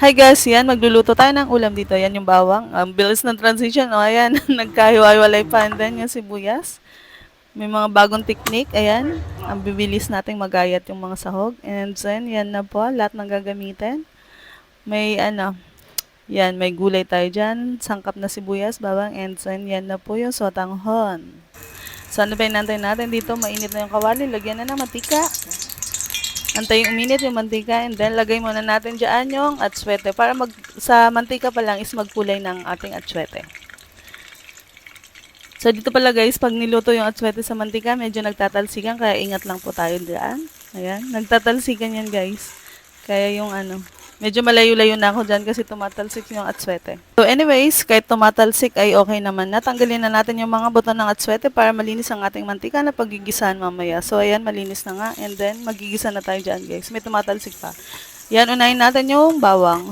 Hi guys, yan magluluto tayo ng ulam dito. Yan yung bawang. Ang bilis ng transition. O, ayan, nagkahiwa-hiwalay pa. And then yung sibuyas. May mga bagong technique. Ayan, ang bibilis nating magayat yung mga sahog. And then, yan na po, lahat ng gagamitin. May yan, may gulay tayo dyan. Sangkap na sibuyas, bawang. And then, yan na po yung sotanghon. So, ano pa inantay natin dito? Mainit na yung kawali. Lagyan na ng mantika. Antayin uminit yung mantika and then lagay muna natin dyan yung atswete para sa mantika pa lang is magkulay ng ating atswete. So dito pala guys, pag niluto yung atswete sa mantika, medyo nagtatalsikan kaya ingat lang po tayo dyan. Ayan, nagtatalsikan yan guys. Kaya yung medyo malayo-layo na ako dyan kasi tumatalsik yung atswete. So anyways, kahit tumatalsik ay okay naman na. Tanggalin na natin yung mga buto ng atswete para malinis ang ating mantika na pagigisahan mamaya. So ayan, malinis na nga. And then magigisa na tayo dyan guys. May tumatalsik pa. Yan, unahin natin yung bawang.